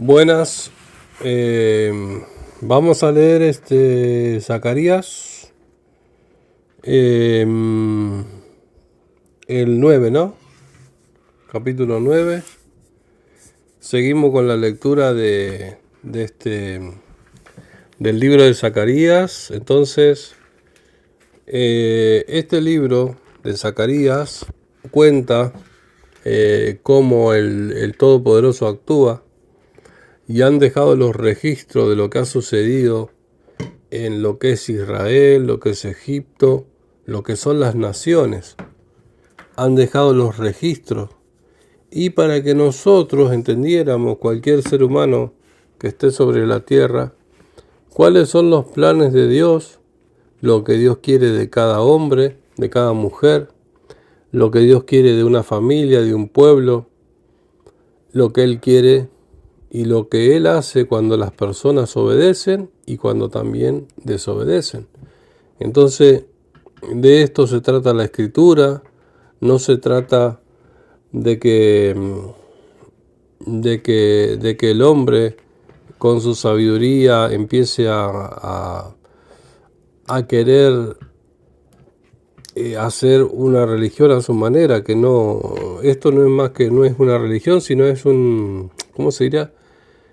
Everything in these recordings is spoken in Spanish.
Buenas, vamos a leer Zacarías, el 9, ¿no? Capítulo 9. Seguimos con la lectura del libro de Zacarías. Entonces, este libro de Zacarías cuenta cómo el Todopoderoso actúa, y han dejado los registros de lo que ha sucedido en lo que es Israel, lo que es Egipto, lo que son las naciones. Han dejado los registros. Y para que nosotros entendiéramos, cualquier ser humano que esté sobre la tierra, cuáles son los planes de Dios, lo que Dios quiere de cada hombre, de cada mujer, lo que Dios quiere de una familia, de un pueblo, lo que Él quiere y lo que Él hace cuando las personas obedecen y cuando también desobedecen. Entonces, de esto se trata la Escritura. No se trata de que el hombre con su sabiduría empiece a querer hacer una religión a su manera, que no, esto no es más que, no es una religión, sino es ¿cómo se diría?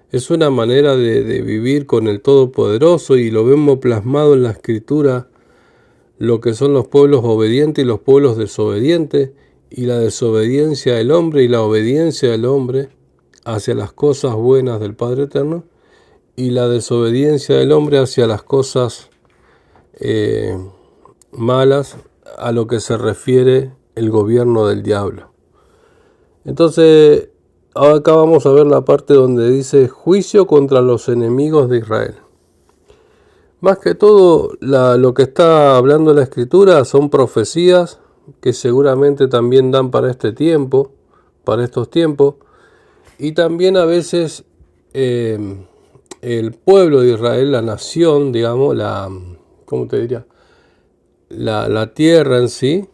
Es una manera de vivir con el Todopoderoso, y lo vemos plasmado en la Escritura, lo que son los pueblos obedientes y los pueblos desobedientes, y la desobediencia del hombre y la obediencia del hombre hacia las cosas buenas del Padre Eterno, y la desobediencia del hombre hacia las cosas malas, a lo que se refiere el gobierno del diablo. Entonces, acá vamos a ver la parte donde dice juicio contra los enemigos de Israel. Más que todo, lo que está hablando la Escritura son profecías que seguramente también dan para este tiempo, para estos tiempos, y también a veces el pueblo de Israel, la nación, digamos, ¿cómo te diría? La tierra en sí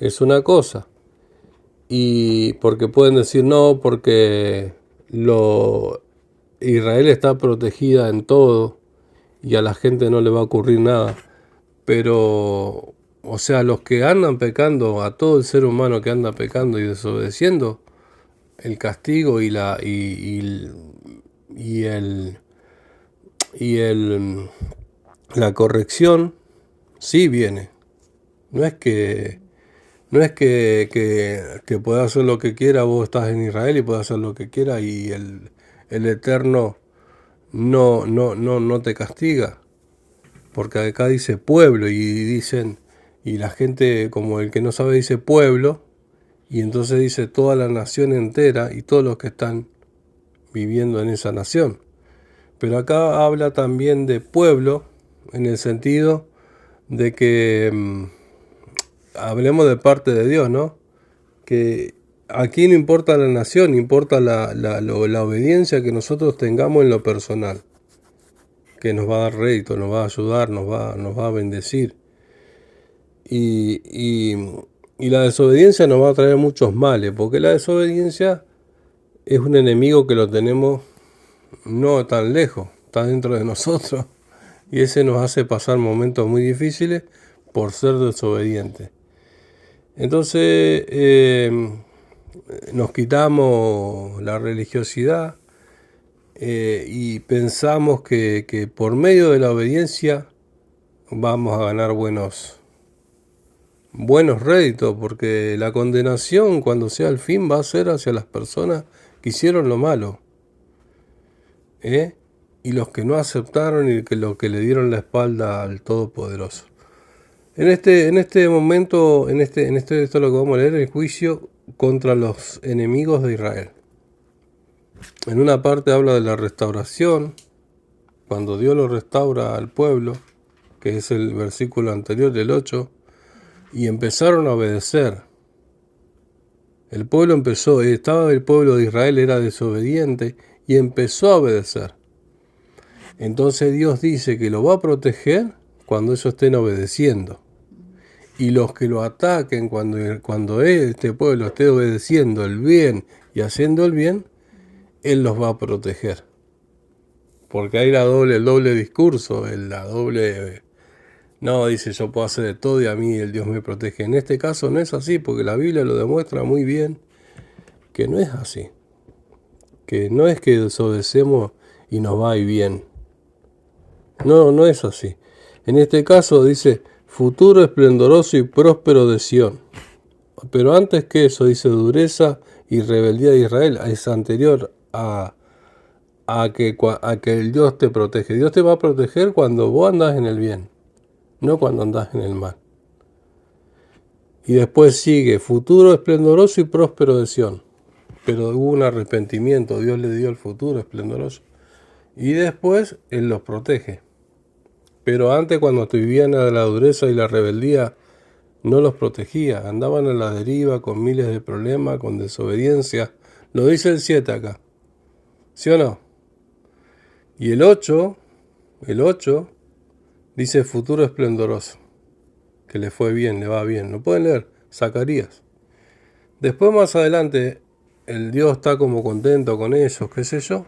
es una cosa. Y porque pueden decir no, porque Israel está protegida en todo y a la gente no le va a ocurrir nada. Pero, o sea, los que andan pecando, a todo el ser humano que anda pecando y desobedeciendo, el castigo y la corrección sí viene. No es que pueda hacer lo que quiera. Vos estás en Israel y puedes hacer lo que quiera, y el Eterno no te castiga. Porque acá dice pueblo, y la gente, como el que no sabe, dice pueblo, y entonces dice toda la nación entera y todos los que están viviendo en esa nación. Pero acá habla también de pueblo, en el sentido de que hablemos de parte de Dios, ¿no? Que aquí no importa la nación, importa la obediencia que nosotros tengamos en lo personal, que nos va a dar rédito, nos va a ayudar, nos va a bendecir. Y la desobediencia nos va a traer muchos males, porque la desobediencia es un enemigo que lo tenemos no tan lejos, está dentro de nosotros, y ese nos hace pasar momentos muy difíciles por ser desobedientes. Entonces nos quitamos la religiosidad y pensamos que por medio de la obediencia vamos a ganar buenos réditos, porque la condenación, cuando sea el fin, va a ser hacia las personas que hicieron lo malo, y los que no aceptaron y los que le dieron la espalda al Todopoderoso. En este momento, esto es lo que vamos a leer, el juicio contra los enemigos de Israel. En una parte habla de la restauración, cuando Dios lo restaura al pueblo, que es el versículo anterior del 8, y empezaron a obedecer. El pueblo el pueblo de Israel era desobediente y empezó a obedecer. Entonces Dios dice que lo va a proteger cuando ellos estén obedeciendo. Y los que lo ataquen cuando este pueblo esté obedeciendo el bien y haciendo el bien, Él los va a proteger. Porque hay el doble discurso, la doble... No, dice, yo puedo hacer de todo y a mí el Dios me protege. En este caso no es así, porque la Biblia lo demuestra muy bien que no es así. Que no es que desobedecemos y nos va y bien. No, no es así. En este caso dice, futuro esplendoroso y próspero de Sión. Pero antes que eso dice, dureza y rebeldía de Israel. Es anterior a que el Dios te protege. Dios te va a proteger cuando vos andás en el bien, no cuando andás en el mal. Y después sigue, futuro esplendoroso y próspero de Sión. Pero hubo un arrepentimiento, Dios le dio el futuro esplendoroso. Y después Él los protege. Pero antes, cuando vivían a la dureza y la rebeldía, no los protegía. Andaban a la deriva con miles de problemas, con desobediencia. Lo dice el 7 acá. ¿Sí o no? Y el 8 dice futuro esplendoroso. Que le fue bien, le va bien. Lo pueden leer, Zacarías. Después más adelante, el Dios está como contento con ellos, qué sé yo.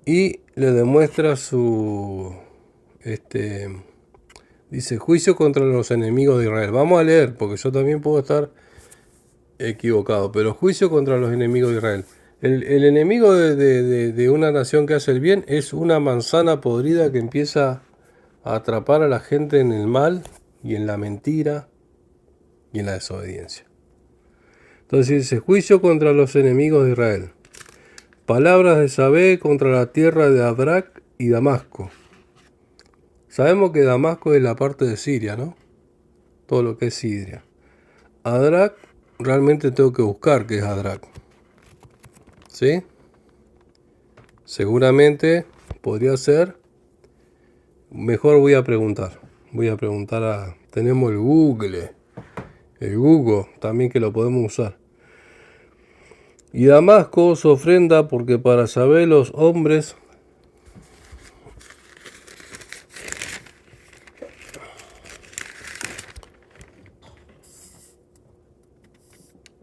Y le demuestra su... dice, juicio contra los enemigos de Israel. Vamos a leer, porque yo también puedo estar equivocado. Pero juicio contra los enemigos de Israel. El enemigo de una nación que hace el bien es una manzana podrida que empieza a atrapar a la gente en el mal y en la mentira y en la desobediencia. Entonces dice, juicio contra los enemigos de Israel. Palabras de Sabé contra la tierra de Adrak y Damasco. Sabemos que Damasco es la parte de Siria, ¿no? Todo lo que es Siria. Adrak, realmente tengo que buscar qué es Adrak. ¿Sí? Seguramente podría ser. Mejor voy a preguntar. Tenemos el Google. El Google también, que lo podemos usar. Y Damasco os ofrenda, porque para saber los hombres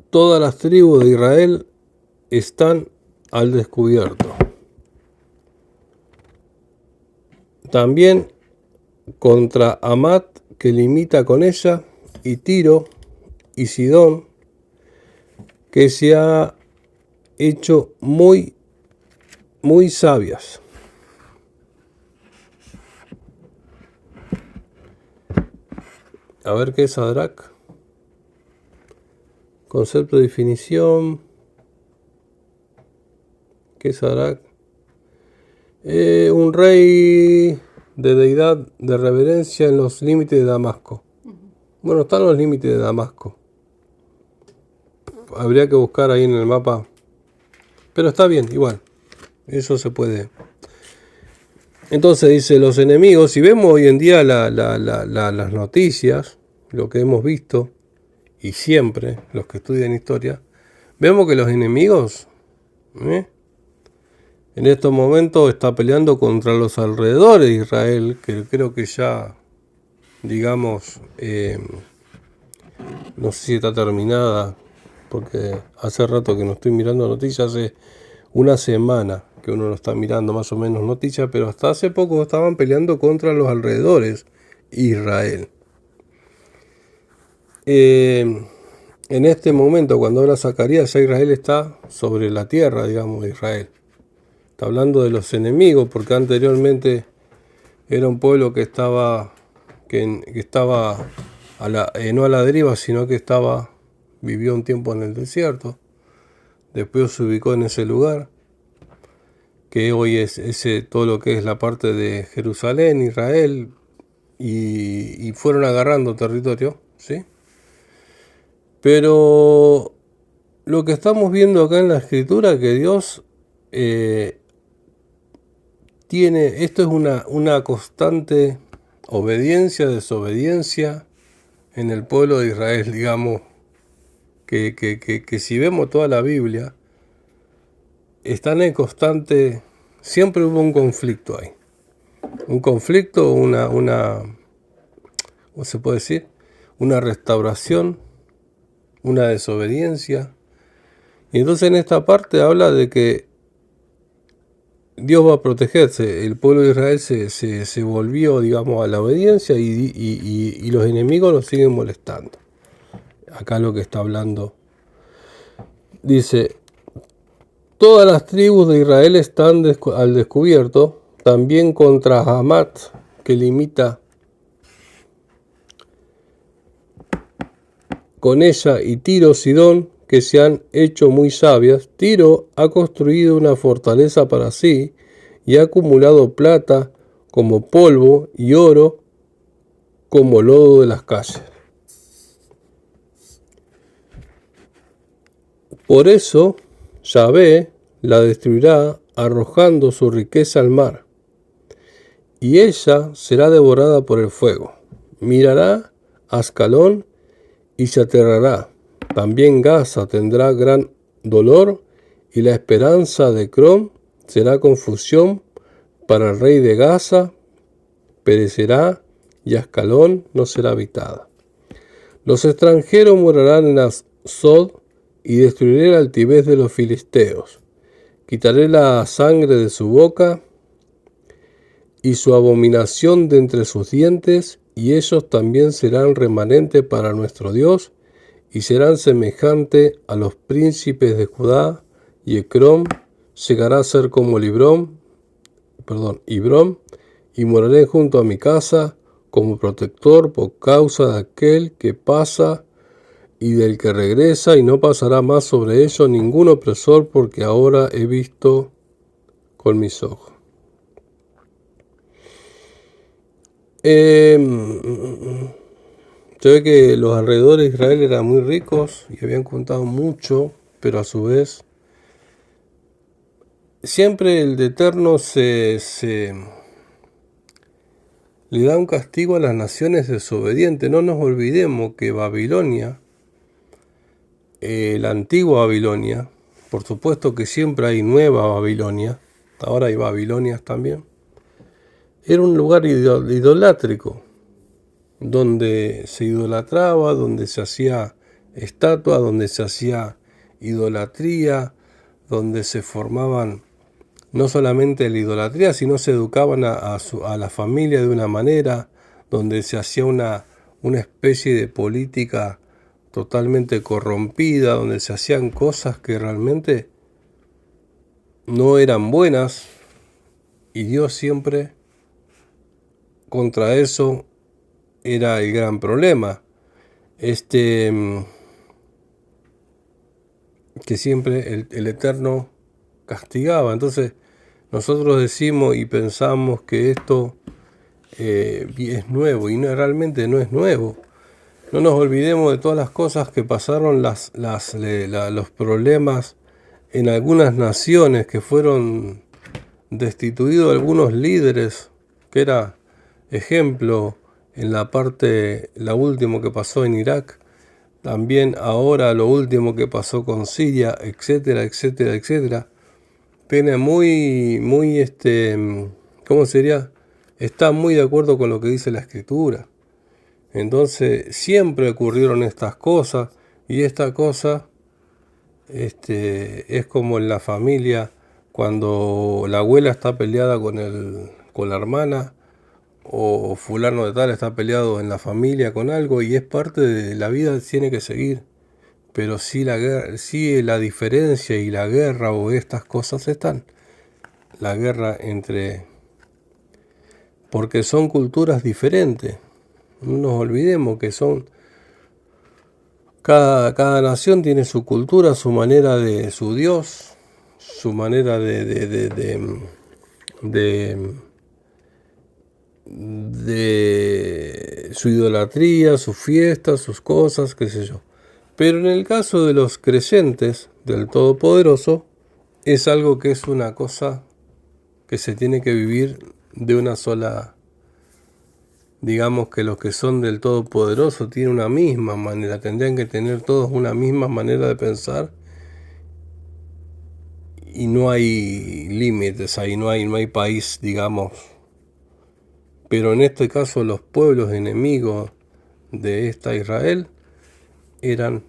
todas las tribus de Israel están al descubierto. También contra Amat, que limita con ella, y Tiro y Sidón, que se ha hecho muy, muy sabias. A ver qué es Adrak. Concepto de definición. ¿Qué es Adrak? Un rey de deidad de reverencia en los límites de Damasco. Bueno, están los límites de Damasco. Habría que buscar ahí en el mapa. Pero está bien, igual. Eso se puede. Entonces dice, los enemigos, si vemos hoy en día las noticias, lo que hemos visto, y siempre, los que estudian historia, vemos que los enemigos, en estos momentos está peleando contra los alrededores de Israel, que creo que ya, digamos, no sé si está terminada, porque hace rato que no estoy mirando noticias, hace una semana que uno no está mirando más o menos noticias, pero hasta hace poco estaban peleando contra los alrededores Israel. En este momento, cuando habla Zacarías, ya Israel está sobre la tierra, digamos, de Israel. Está hablando de los enemigos, porque anteriormente era un pueblo que estaba no a la deriva, sino que vivió un tiempo en el desierto. Después se ubicó en ese lugar, que hoy es todo lo que es la parte de Jerusalén, Israel, y fueron agarrando territorio, ¿sí? Pero lo que estamos viendo acá en la Escritura, que Dios esto es una constante obediencia, desobediencia en el pueblo de Israel, digamos, que si vemos toda la Biblia, están en constante, siempre hubo un conflicto ahí. Un conflicto, ¿cómo se puede decir? Una restauración, una desobediencia. Y entonces en esta parte habla de que Dios va a protegerse. El pueblo de Israel se volvió, digamos, a la obediencia y los enemigos nos siguen molestando. Acá lo que está hablando. Dice, todas las tribus de Israel están al descubierto, también contra Hamat, que limita con ella, y Tiro, Sidón, que se han hecho muy sabias. Tiro ha construido una fortaleza para sí y ha acumulado plata como polvo y oro como lodo de las calles. Por eso Yahvé la destruirá arrojando su riqueza al mar, y ella será devorada por el fuego. Mirará a Ascalón y se aterrará. También Gaza tendrá gran dolor, y la esperanza de Crom será confusión para el rey de Gaza, perecerá, y Ascalón no será habitada. Los extranjeros morarán en Asdod, y destruiré la altivez de los filisteos. Quitaré la sangre de su boca y su abominación de entre sus dientes, y ellos también serán remanente para nuestro Dios, y serán semejantes a los príncipes de Judá, y Ecrón llegará a ser como Hebrón, y moraré junto a mi casa como protector por causa de aquel que pasa y del que regresa, y no pasará más sobre ellos ningún opresor, porque ahora he visto con mis ojos. Se ve que los alrededores de Israel eran muy ricos y habían contado mucho, pero a su vez siempre el Eterno le da un castigo a las naciones desobedientes. No nos olvidemos que Babilonia, la antigua Babilonia, por supuesto que siempre hay nueva Babilonia, ahora hay Babilonias también, era un lugar idolátrico, donde se idolatraba, donde se hacía estatua, donde se hacía idolatría, donde se formaban no solamente la idolatría, sino se educaban a la familia de una manera, donde se hacía una especie de política totalmente corrompida, donde se hacían cosas que realmente no eran buenas, y Dios siempre contra eso era el gran problema. Que siempre el Eterno castigaba. Entonces nosotros decimos y pensamos que esto es nuevo, y realmente no es nuevo. No nos olvidemos de todas las cosas que pasaron, los problemas en algunas naciones, que fueron destituidos algunos líderes, que era ejemplo en la último que pasó en Irak, también ahora lo último que pasó con Siria, etcétera, etcétera, etcétera. Tiene ¿cómo sería? Está muy de acuerdo con lo que dice la Escritura. Entonces siempre ocurrieron estas cosas, y esta cosa es como en la familia, cuando la abuela está peleada con la hermana, o fulano de tal está peleado en la familia con algo, y es parte de la vida, tiene que seguir. Pero sí la diferencia y la guerra o estas cosas están. La guerra porque son culturas diferentes. No nos olvidemos que cada nación tiene su cultura, su manera de su Dios, su manera de su idolatría, sus fiestas, sus cosas, qué sé yo. Pero en el caso de los creyentes del Todopoderoso, es algo que es una cosa que se tiene que vivir de una sola. Digamos que los que son del Todopoderoso tienen una misma manera, tendrían que tener todos una misma manera de pensar, y no hay límites ahí, no hay país, digamos. Pero en este caso los pueblos enemigos de esta Israel eran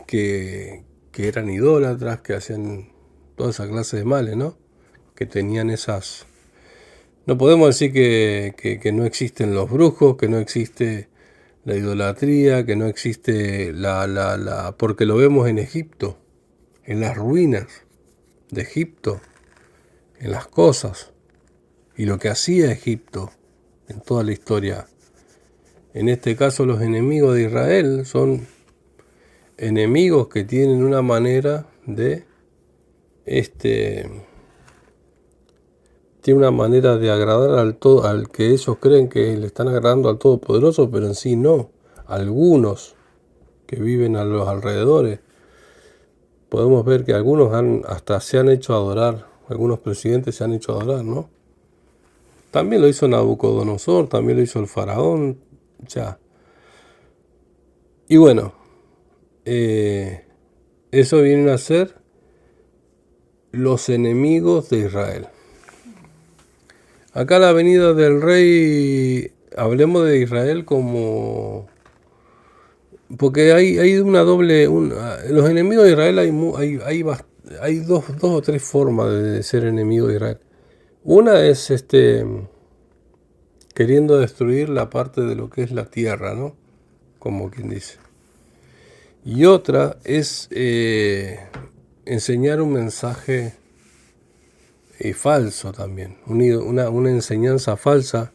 que eran idólatras, que hacían toda esa clase de males, ¿no? Que tenían esas... No podemos decir que no existen los brujos, que no existe la idolatría, que no existe porque lo vemos en Egipto, en las ruinas de Egipto, en las cosas, y lo que hacía Egipto en toda la historia. En este caso los enemigos de Israel son enemigos que tienen una manera de tiene una manera de agradar al que ellos creen que le están agradando al Todopoderoso, pero en sí no. Algunos que viven a los alrededores, podemos ver que algunos hasta se han hecho adorar, algunos presidentes se han hecho adorar, ¿no? También lo hizo Nabucodonosor, también lo hizo el faraón, ya. Y bueno, eso vienen a ser los enemigos de Israel. Acá la venida del rey, hablemos de Israel como... Porque hay una doble... los enemigos de Israel hay dos o tres formas de ser enemigo de Israel. Una es queriendo destruir la parte de lo que es la tierra, ¿no? Como quien dice. Y otra es enseñar un mensaje falso también, una enseñanza falsa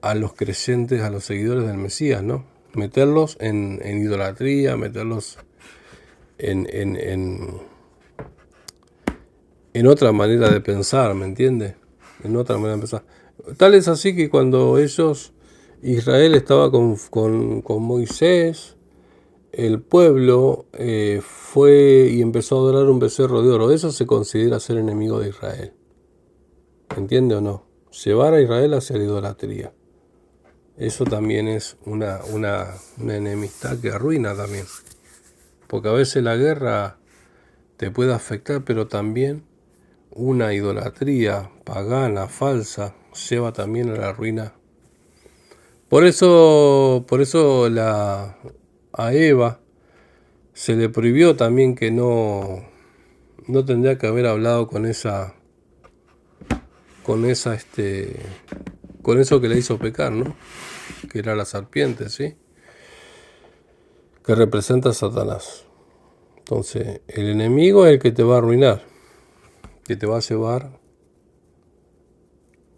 a los creyentes, a los seguidores del Mesías, ¿no? Meterlos en idolatría, meterlos en otra manera de pensar, ¿me entiendes? En otra manera de pensar. Tal es así que cuando Israel estaba con Moisés, el pueblo fue y empezó a adorar un becerro de oro. Eso se considera ser enemigo de Israel. ¿Entiende o no? Llevar a Israel hacia la idolatría. Eso también es una enemistad que arruina también. Porque a veces la guerra te puede afectar, pero también una idolatría pagana, falsa, lleva también a la ruina. Por eso a Eva se le prohibió también que no tendría que haber hablado con eso que le hizo pecar, ¿no? Que era la serpiente, ¿sí? Que representa a Satanás. Entonces, el enemigo es el que te va a arruinar, que te va a llevar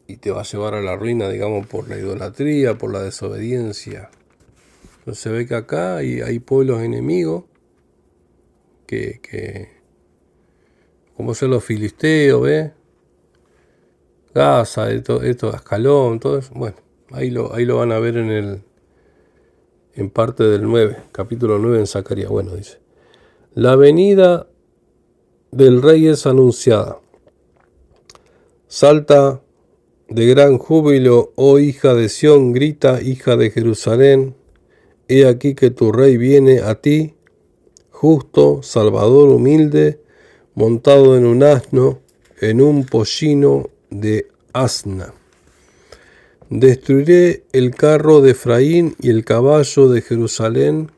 y te va a llevar a la ruina, digamos, por la idolatría, por la desobediencia. Entonces se ve que acá hay pueblos enemigos como son los filisteos, ¿ves? Gaza, esto, Ascalón, todo eso. Bueno, ahí lo van a ver en parte del 9, capítulo 9 en Zacarías. Bueno, dice: la venida del rey es anunciada. Salta de gran júbilo, oh hija de Sión, grita, hija de Jerusalén. He aquí que tu rey viene a ti, justo, salvador, humilde, montado en un asno, en un pollino de asna. Destruiré el carro de Efraín y el caballo de Jerusalén,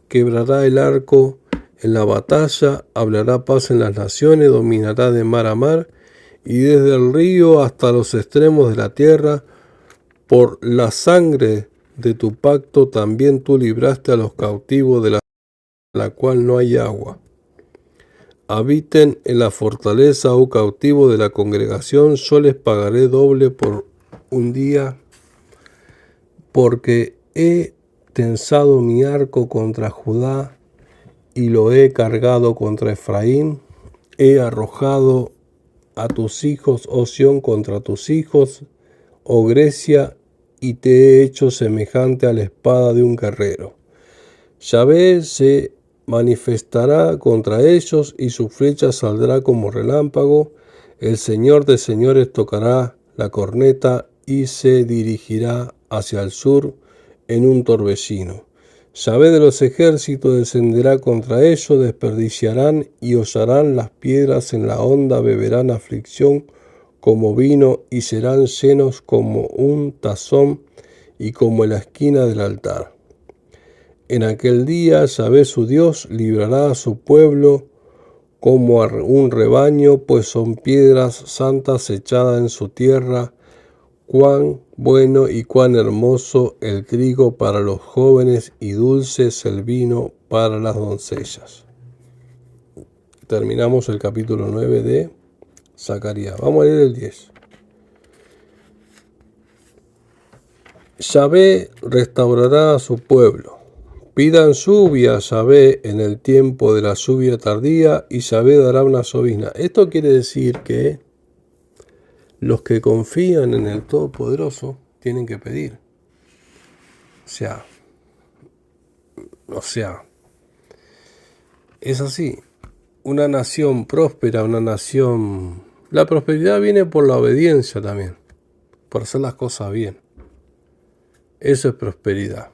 quebrará el arco en la batalla, hablará paz en las naciones, dominará de mar a mar, y desde el río hasta los extremos de la tierra. Por la sangre de tu pacto también tú libraste a los cautivos de la cual no hay agua. Habiten en la fortaleza, oh cautivos de la congregación, yo les pagaré doble por un día, porque he tensado mi arco contra Judá y lo he cargado contra Efraín. He arrojado a tus hijos, oh Sión, contra tus hijos, oh Grecia, y te he hecho semejante a la espada de un guerrero. Yahvé se manifestará contra ellos y su flecha saldrá como relámpago. El Señor de señores tocará la corneta y se dirigirá hacia el sur en un torbellino. Yahvé de los ejércitos descenderá contra ellos, desperdiciarán y hollarán las piedras en la honda, beberán aflicción como vino y serán llenos como un tazón y como en la esquina del altar. En aquel día Yahvé su Dios librará a su pueblo como a un rebaño, pues son piedras santas echadas en su tierra. Cuán bueno y cuán hermoso el trigo para los jóvenes y dulce es el vino para las doncellas. Terminamos el capítulo 9 de Zacarías. Vamos a leer el 10. Yahvé restaurará a su pueblo. Pidan lluvia a Yahvé en el tiempo de la lluvia tardía, y Yahvé dará una llovizna. Esto quiere decir que los que confían en el Todopoderoso tienen que pedir. O sea, es así. Una nación próspera, una nación... La prosperidad viene por la obediencia también, por hacer las cosas bien. Eso es prosperidad.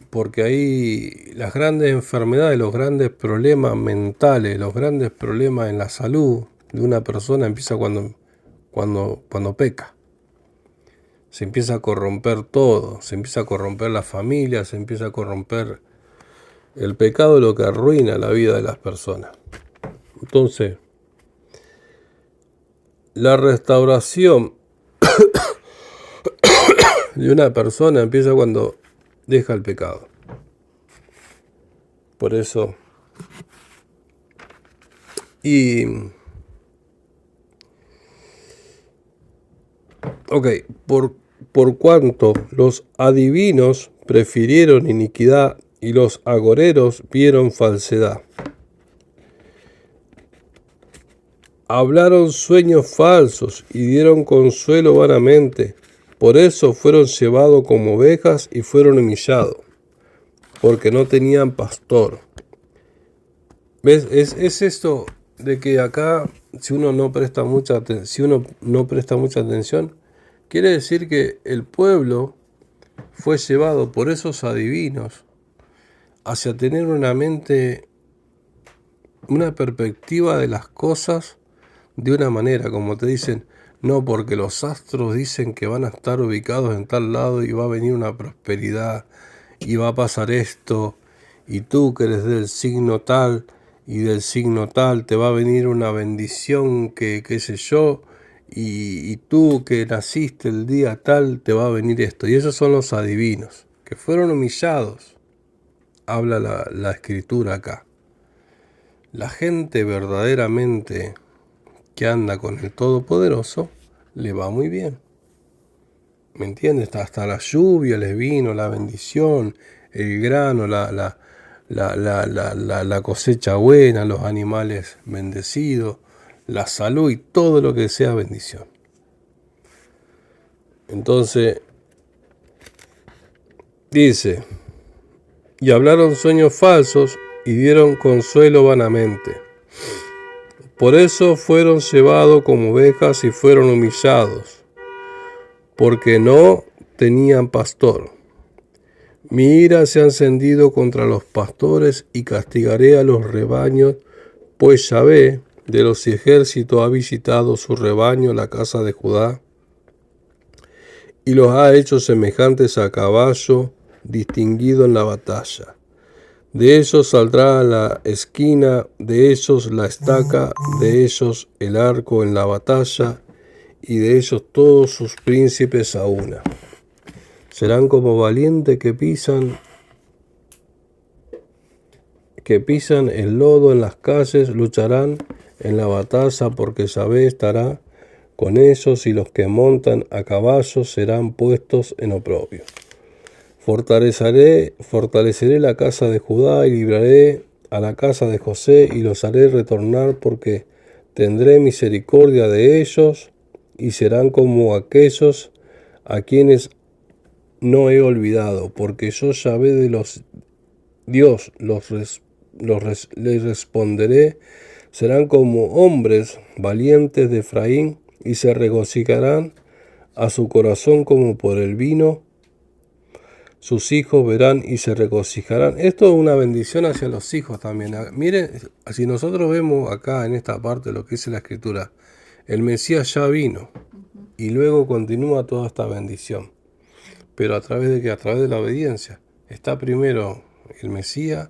Porque ahí las grandes enfermedades, los grandes problemas mentales, los grandes problemas en la salud de una persona empieza cuando peca. Se empieza a corromper todo, se empieza a corromper la familia, se empieza a corromper el pecado, lo que arruina la vida de las personas. Entonces, la restauración de una persona empieza cuando deja el pecado. Por eso, por cuanto los adivinos prefirieron iniquidad y los agoreros vieron falsedad. Hablaron sueños falsos y dieron consuelo vanamente. Por eso fueron llevados como ovejas y fueron humillados, porque no tenían pastor. ¿Ves? Es esto de que acá, si uno no presta mucha atención, quiere decir que el pueblo fue llevado por esos adivinos hacia tener una mente, una perspectiva de las cosas de una manera, como te dicen, no, porque los astros dicen que van a estar ubicados en tal lado y va a venir una prosperidad y va a pasar esto, y tú que eres del signo tal y del signo tal te va a venir una bendición que qué sé yo, y tú que naciste el día tal te va a venir esto. Y esos son los adivinos que fueron humillados. Habla la escritura acá. La gente verdaderamente que anda con el Todopoderoso le va muy bien. ¿Me entiendes? Hasta la lluvia les vino, la bendición, el grano, la cosecha buena, los animales bendecidos, la salud y todo lo que sea bendición. Entonces, dice, y hablaron sueños falsos y dieron consuelo vanamente. Por eso fueron llevados como ovejas y fueron humillados, porque no tenían pastor. Mi ira se ha encendido contra los pastores y castigaré a los rebaños, pues Yahvé de los ejércitos ha visitado su rebaño, la casa de Judá, y los ha hecho semejantes a caballo distinguido en la batalla. De ellos saldrá la esquina, de ellos la estaca, de ellos el arco en la batalla, y de ellos todos sus príncipes a una. Serán como valientes que pisan el lodo en las calles, lucharán en la batalla, porque Yahvé estará con ellos, y los que montan a caballo serán puestos en oprobio. Fortaleceré la casa de Judá y libraré a la casa de José y los haré retornar, porque tendré misericordia de ellos y serán como aquellos a quienes no he olvidado, porque yo Yahvé de los Dios les responderé. Serán como hombres valientes de Efraín y se regocijarán a su corazón como por el vino. Sus hijos verán y se regocijarán. Esto es una bendición hacia los hijos también. Miren, si nosotros vemos acá en esta parte lo que dice la escritura, el Mesías ya vino y luego continúa toda esta bendición. Pero a través de la obediencia. Está primero el Mesías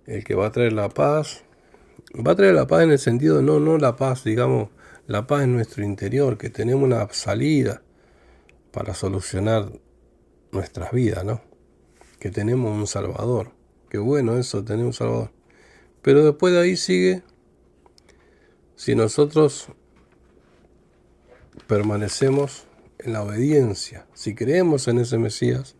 el que va a traer la paz. Va a traer la paz en el sentido, no la paz, digamos, la paz en nuestro interior, que tenemos una salida para solucionar nuestras vidas, ¿no? Que tenemos un Salvador. Qué bueno eso, tener un Salvador. Pero después de ahí sigue, si nosotros permanecemos en la obediencia, si creemos en ese Mesías,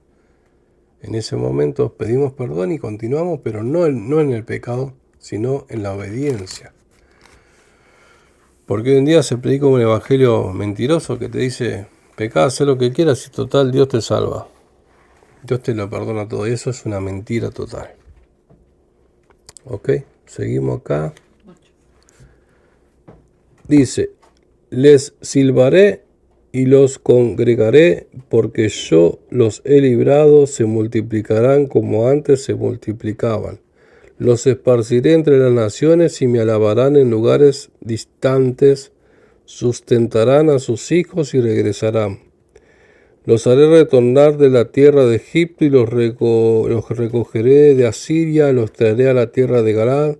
en ese momento pedimos perdón y continuamos, pero no en el pecado, sino en la obediencia. Porque hoy en día se predica un evangelio mentiroso que te dice, pecá, haz lo que quieras y total Dios te salva. Dios te lo perdona todo. Y eso es una mentira total. Ok, seguimos acá. Dice, les silbaré y los congregaré, porque yo los he librado, se multiplicarán como antes se multiplicaban. Los esparciré entre las naciones y me alabarán en lugares distantes, sustentarán a sus hijos y regresarán. Los haré retornar de la tierra de Egipto y los recogeré de Asiria, los traeré a la tierra de Galaad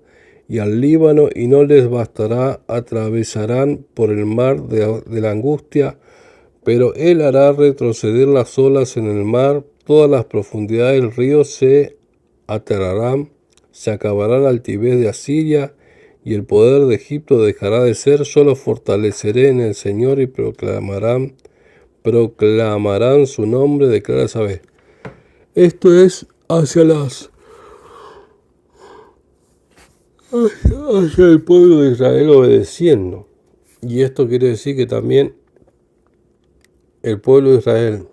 y al Líbano, y no les bastará, atravesarán por el mar de la angustia, pero él hará retroceder las olas en el mar, todas las profundidades del río se aterrarán, se acabará la altivez de Asiria, y el poder de Egipto dejará de ser. Yo los fortaleceré en el Señor y proclamarán su nombre, declara Sabé. Esto es hacia el pueblo de Israel obedeciendo. Y esto quiere decir que también el pueblo de Israel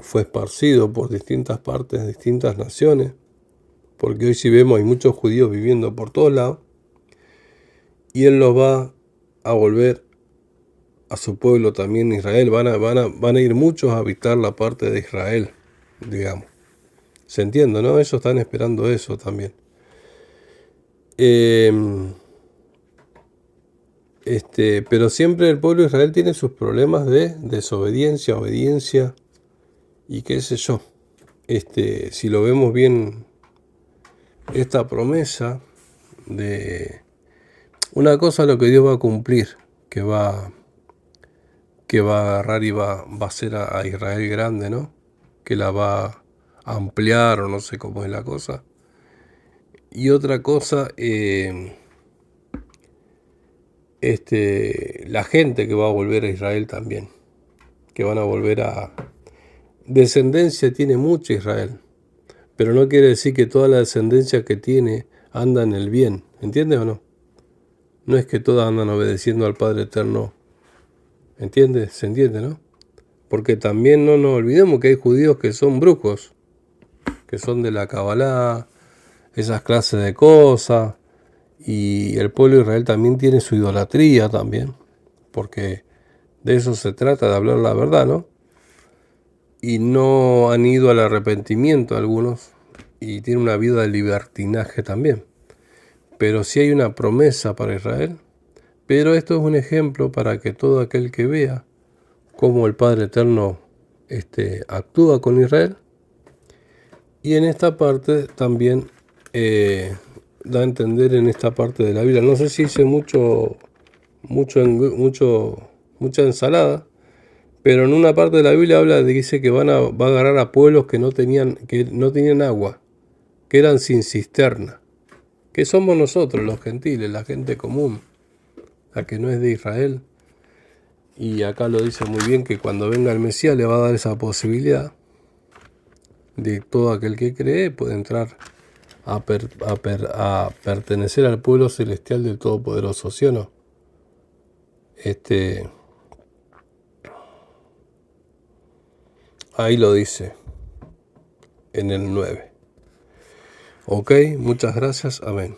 fue esparcido por distintas partes, distintas naciones, porque hoy si vemos hay muchos judíos viviendo por todos lados, y él los va a volver a su pueblo también Israel. Van a ir muchos a habitar la parte de Israel, digamos. ¿Se entiende, no? Ellos están esperando eso también. Pero siempre el pueblo de Israel tiene sus problemas de desobediencia, obediencia y qué sé yo. Si lo vemos bien, esta promesa de una cosa lo que Dios va a cumplir, que va a agarrar y va a hacer a Israel grande, ¿no? Que la va a ampliar o no sé cómo es la cosa. Y otra cosa, la gente que va a volver a Israel también, que van a volver a... Descendencia tiene mucha Israel, pero no quiere decir que toda la descendencia que tiene anda en el bien, ¿entiendes o no? No es que todas andan obedeciendo al Padre Eterno, ¿entiendes? ¿Se entiende, no? Porque también no nos olvidemos que hay judíos que son brujos, que son de la Kabbalah, esas clases de cosas, y el pueblo de Israel también tiene su idolatría también, porque de eso se trata, de hablar la verdad, ¿no? Y no han ido al arrepentimiento algunos, y tienen una vida de libertinaje también. Pero sí hay una promesa para Israel, pero esto es un ejemplo para que todo aquel que vea cómo el Padre Eterno actúa con Israel, y en esta parte también da a entender en esta parte de la Biblia. No sé si hice mucha ensalada, pero en una parte de la Biblia dice que va a agarrar a pueblos que no tenían agua, que eran sin cisterna, que somos nosotros los gentiles, la gente común, la que no es de Israel. Y acá lo dice muy bien que cuando venga el Mesías le va a dar esa posibilidad de todo aquel que cree puede entrar a pertenecer al pueblo celestial del Todopoderoso, ¿sí o no? Ahí lo dice en el 9. Ok, muchas gracias, amén.